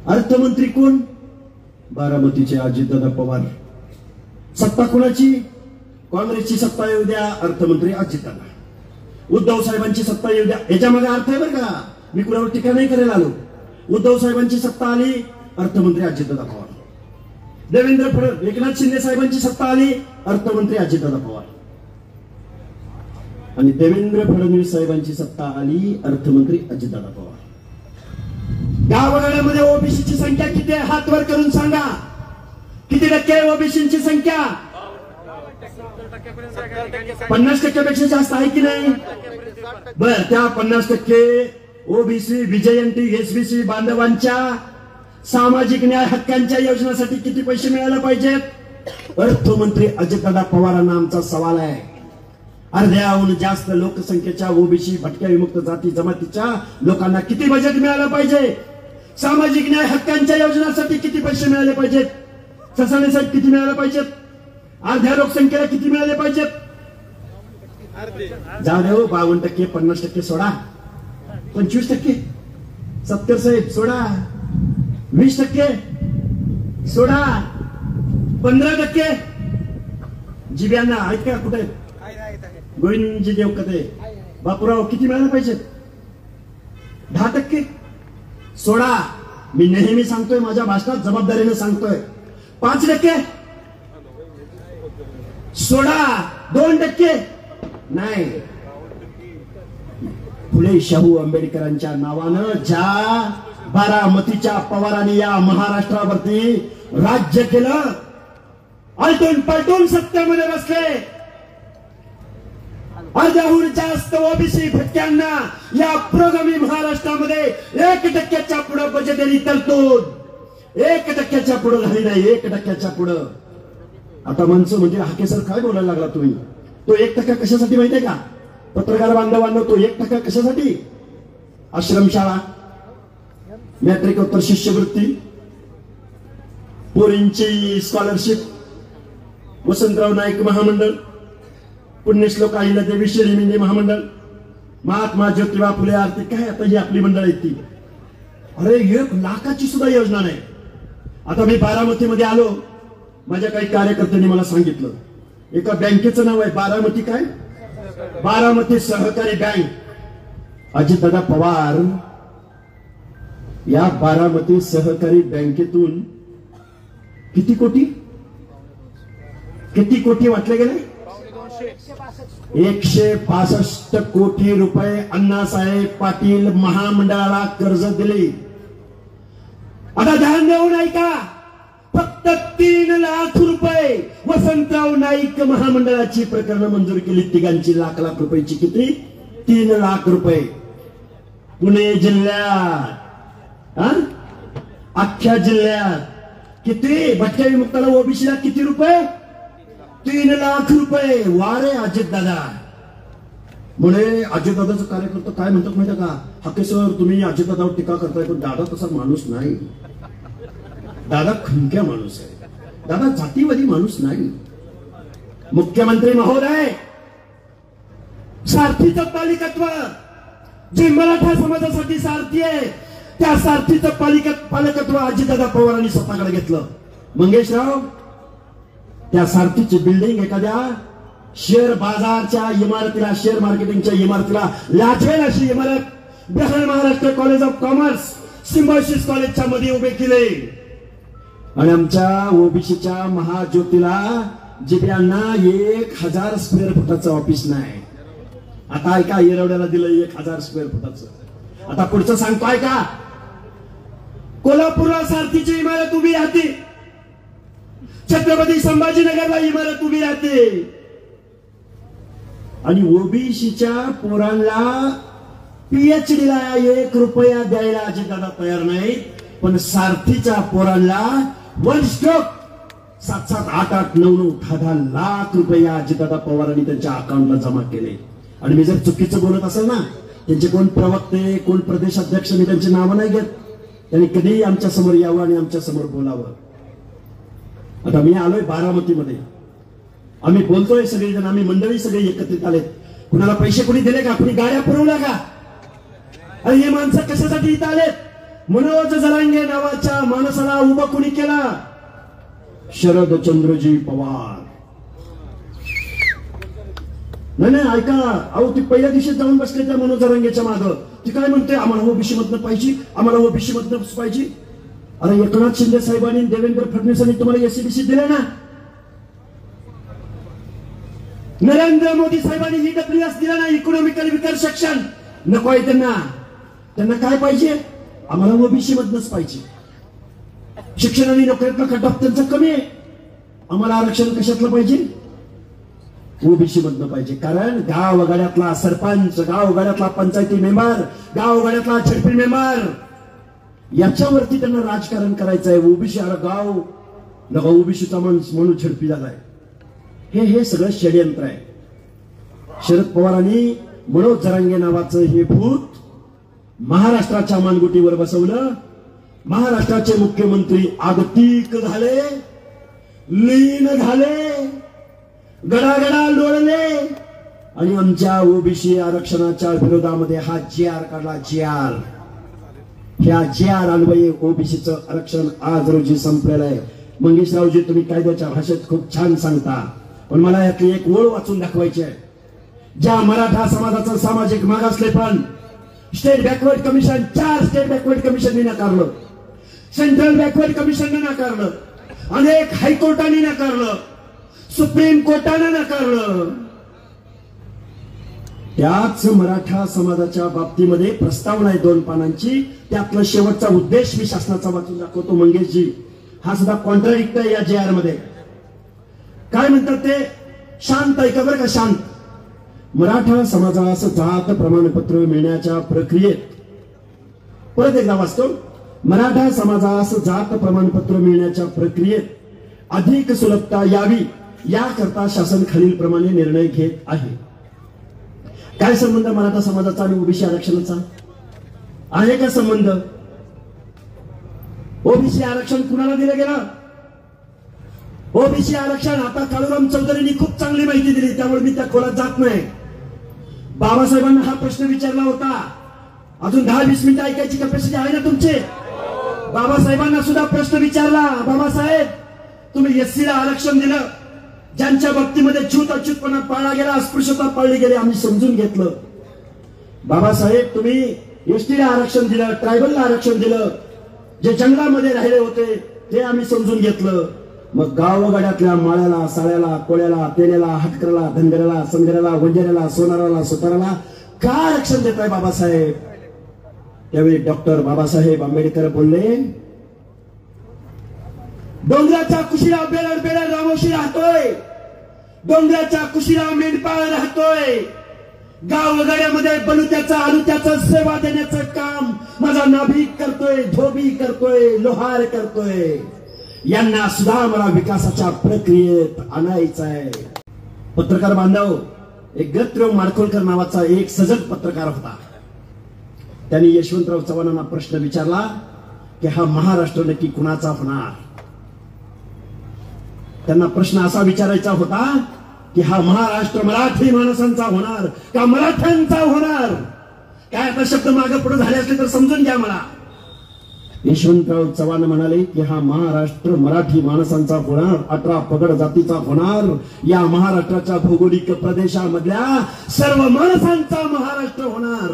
अर्थमंत्री कोण? बारामतीचे अजितदादा पवार. सत्ता कोणाची? काँग्रेसची सत्ता येऊ द्या, अर्थमंत्री अजितदादा. उद्धव साहेबांची सत्ता येऊ द्या. याच्या मागे अर्थ आहे बरं का, मी कुणावर टीका नाही करायला आलो. उद्धव साहेबांची सत्ता आली, अर्थमंत्री अजितदादा पवार. एकनाथ शिंदे साहेबांची सत्ता आली, अर्थमंत्री अजितदादा पवार. आणि देवेंद्र फडणवीस साहेबांची सत्ता आली, अर्थमंत्री अजितदादा पवार. गावगाड्यामध्ये ओबीसीची संख्या किती आहे? हात वर करून सांगा. किती टक्के आहे ओबीसीची संख्या? 50% पेक्षा जास्त आहे की नाही? बर, त्या 50% ओबीसी, विजयंती, एसबीसी बांधवांच्या सामाजिक न्याय हक्कांच्या योजनेसाठी किती पैसे मिळायला पाहिजेत? अर्थमंत्री अजितदादा पवारांना आमचा सवाल आहे. अर्ध्याहून जास्त लोकसंख्येच्या ओबीसी, भटक्या विमुक्त जाती जमातीच्या लोकांना किती बजेट मिळालं पाहिजे? सामाजिक न्याय हक्कांच्या योजनांसाठी किती पैसे मिळाले पाहिजेत? ससाणे साहेब किती मिळाले पाहिजेत? अर्ध्या लोकसंख्येला किती मिळाले पाहिजेत? जाऊ दे हो, 52%, 50% सोडा, 25%, 70 साहेब सोडा, 20% सोडा, 15%. जिब्यांना आहेत का? कुठे? गोविंदजी देवकते, बापूराव किती मिळायला पाहिजे? 10% सोडा. मी नेहमी सांगतोय, माझ्या भाषणात जबाबदारीने सांगतोय, 5% सोडा, 2% नाही. फुले शाहू आंबेडकरांच्या नावानं ज्या बारामतीच्या पवारांनी या महाराष्ट्रावरती राज्य केलं, आलटून पलटून सत्तेमध्ये बसले, अर्ध्याहून जास्त ओबीसी भटक्यांना या पुरोगामी महाराष्ट्रामध्ये 1% पुढे बजेटरी तरतूद, 1% पुढे झाली नाही, 1% पुढे. आता माणसं म्हणजे हाके सर काय बोलायला लागला तुम्ही? तो 1% कशासाठी माहितीये का? पत्रकार बांधवांना, तो 1% कशासाठी? आश्रमशाळा, मॅट्रिकोत्तर शिष्यवृत्ती, पोरींची स्कॉलरशिप, वसंतराव नाईक महामंडळ, पुण्यश्लोक अहिल्यादेवी शिरीमिनी महामंडळ, महात्मा ज्योतिबा फुले आर्थिक, काय आता ही आपली मंडळ आहेत ती. अरे 1 लाखाची सुद्धा योजना नाही. आता मी बारामतीमध्ये आलो, माझ्या काही कार्यकर्त्यांनी मला सांगितलं, एका बँकेचं नाव आहे बारामती, काय? बारामती सहकारी बँक. अजितदादा पवार या बारामती सहकारी बँकेतून किती कोटी वाटले गेले? 165 कोटी रुपये अण्णासाहेब पाटील महामंडळाला कर्ज दिले. आता ध्यान देऊन ऐका, फक्त 3 लाख रुपये वसंतराव नाईक महामंडळाची प्रकरण मंजूर केली. तिघांची लाख रुपयाची. किती? 3 लाख रुपये. पुणे जिल्ह्यात, अख्ख्या जिल्ह्यात किती? भटक्या विमुक्ताला, ओबीसीला किती रुपये? 3 लाख रुपये. वारे अजितदादा. म्हणे अजितदादाचं कार्यकर्ता काय म्हणतात माहिती का? हाके सर, तुम्ही अजितदादावर टीका करताय, पण दादा तसा माणूस नाही. दादा खमक्या माणूस आहे. दादा जातीवादी माणूस नाही. मुख्यमंत्री महोदय, सारथीचं पालिकत्व जे मराठा समाजासाठी सारथी आहे, त्या सारथीचं पालकत्व अजितदादा पवारांनी स्वतःकडे घेतलं. मंगेशराव, त्या सारथीची बिल्डिंग एखाद्या शेअर बाजारच्या इमारतीला, शेअर मार्केटिंगच्या इमारतीला लाछेल अशी इमारत Bihar Maharashtra college of commerce, symbiosis कॉलेजच्या मध्ये उभे केले. आणि आमच्या ओबीसीच्या महाज्योतीला जिब्यांना 1000 स्क्वेअर फुटाचं ऑफिस नाही. आता ऐका, येरवड्याला दिलं 1000 स्क्वेअर फुटाचं. आता पुढचं सांगतोय का? कोल्हापूरला सारथीची इमारत उभी राहते, छत्रपती संभाजीनगरला इमारत उभी राहते, आणि ओबीसीच्या पोरांना पीएचडीला 1 रुपया द्यायला अजितदादा तयार नाही. पण सारथीच्या पोरांना 1 स्ट्रोक 7-7, 8-8, 9-9, 10-10 लाख रुपये अजितदादा पवारांनी त्यांच्या अकाउंटला जमा केले. आणि मी जर चुकीचं बोलत असेल ना, त्यांचे कोण प्रवक्ते, कोण प्रदेशाध्यक्ष, मी त्यांची नावं नाही घेत, त्यांनी कधीही आमच्या समोर यावं आणि आमच्या समोर बोलावं. आता मी आलोय बारामतीमध्ये, आम्ही बोलतोय सगळेजण, आम्ही मंडळी सगळे एकत्रित आलेत. कुणाला पैसे कोणी दिले का? कुणी गाड्या पुरवल्या का? आणि हे माणसं कशासाठी इथं आलेत? मनोज जरांगे नावाच्या उभं कुणी केला? शरदचंद्रजी पवार. नाही नाही ऐका, अहो ती पहिल्या दिवशी जाऊन बसले त्या मनोज जरांगेच्या मागं. ती काय म्हणते, आम्हाला ओबीसी मधनं पाहिजे, आम्हाला ओबीसी मधनं पाहिजे. अरे एकनाथ शिंदे साहेबांनी देवेंद्र फडणवीसांनी तुम्हाला एससीबीसी दिले ना. नरेंद्र मोदी साहेबांनी ईडब्ल्यूएस दिला ना, इकॉनॉमिकल विकर सेक्शन. नको आहे त्यांना. त्यांना काय पाहिजे? आम्हाला ओबीसी मधनच पाहिजे. शिक्षण आणि नोकरीतला कट-ऑफ त्यांचा कमी आहे. आम्हाला आरक्षण कशातलं पाहिजे? ओबीसी मधनं पाहिजे. कारण गावगाड्यातला सरपंच, गावगाड्यातला पंचायती मेंबर, गावगाड्यातला झडपी मेंबर, याच्यावरती त्यांना राजकारण करायचं आहे. ओबीसी गाव नका, ओबीसीचा माणूस म्हणून झडपी झालाय. हे सगळं षडयंत्र आहे. शरद पवारांनी मनोज जरांगे नावाचं हे भूत महाराष्ट्राच्या मानगुटीवर बसवलं. महाराष्ट्राचे मुख्यमंत्री आगतिक झाले, लीन झाले, गडागडा लोळले आणि आमच्या ओबीसी आरक्षणाच्या विरोधामध्ये हा जी-आर काढला. जी-आर, ह्या जी-आर अन्वये ओबीसीचं आरक्षण आज रोजी संपलेलं आहे. मंगेशरावजी, तुम्ही कायद्याच्या भाषेत खूप छान सांगता, पण मला यातली एक ओळ वाचून दाखवायची आहे. ज्या मराठा समाजाचं सामाजिक मागासलेपण state backward commission, 4 state backward कमिशनने नाकारलं, सेंट्रल बॅकवर्ड कमिशनने नाकारलं, अनेक हायकोर्टाने नाकारलं, सुप्रीम कोर्टाने नाकारलं. त्याच मराठा समाजाच्या बाबतीमध्ये प्रस्तावना आहे 2 पानांची. त्यातला शेवटचा उद्देश मी शासनाचा वाचून दाखवतो मंगेशजी. हा सुद्धा कॉन्ट्राडिक्ट आहे या जी-आर मध्ये. काय म्हणतात ते? शांत ऐका बरं का, शांत. मराठा समाजास जात प्रमाणपत्र मिळण्याच्या प्रक्रियेत, परत एकदा वाचतो, मराठा समाजास जात प्रमाणपत्र मिळण्याच्या प्रक्रियेत अधिक सुलभता यावी याकरता शासन खालील प्रमाणे निर्णय घेत आहे. काय संबंध मराठा समाजाचा आणि ओबीसी आरक्षणाचा? आहे का संबंध? ओबीसी आरक्षण कुणाला दिलं गेलं? ओबीसी आरक्षण आता काळूराम चौधरींनी खूप चांगली माहिती दिली, त्यामुळे मी त्या खोलात जात नाही. बाबासाहेबांना हा प्रश्न विचारला होता. अजून 10-20 मिनिटं ऐकायची कॅपॅसिटी आहे ना तुमची? बाबासाहेबांना सुद्धा प्रश्न विचारला, बाबासाहेब तुम्ही एससीला आरक्षण दिलं, ज्यांच्या बाबतीमध्ये झूट अच्युतपणा पाळला गेला, अस्पृश्यता पाळली गेली, आम्ही समजून घेतलं. बाबासाहेब तुम्ही एसटीला आरक्षण दिलं, ट्रायबलला आरक्षण दिलं, जे जंगलामध्ये राहिले होते ते आम्ही समजून घेतलं. मग गावगाड्यातल्या माळ्याला, साळ्याला, कोळ्याला, तेल्याला, हटकराला, धनगराला, संगराला, वंजाऱ्याला, सोनाराला, सुताराला का आरक्षण देताय बाबासाहेब? त्यावेळी डॉक्टर बाबासाहेब आंबेडकर बोलले, डोंगराच्या कुशीला बेलड बेलड रामोशी राहतोय, डोंगराच्या कुशीला मेंढपाळ राहतोय, गावगाड्यामध्ये बलुत्याचा आलुत्याचा सेवा देण्याचं काम माझा नाभिक करतोय, धोबी करतोय, लोहार करतोय. यांना सुद्धा मला विकासाच्या प्रक्रियेत आणायचं आहे. पत्रकार बांधव, एक गत्रव माडखोलकर नावाचा एक सजग पत्रकार होता. त्यांनी यशवंतराव चव्हाणांना प्रश्न विचारला की हा महाराष्ट्र नक्की कुणाचा होणार? त्यांना प्रश्न असा विचारायचा होता की हा महाराष्ट्र मराठी माणसांचा होणार का मराठ्यांचा होणार? काय आता शब्द मागे पुढे झाले असले तर समजून घ्या मला. यशवंतराव चव्हाण म्हणाले की हा महाराष्ट्र मराठी माणसांचा होणार, 18 पगड जातीचा होणार, या महाराष्ट्राच्या भौगोलिक प्रदेशामधल्या सर्व माणसांचा महाराष्ट्र होणार.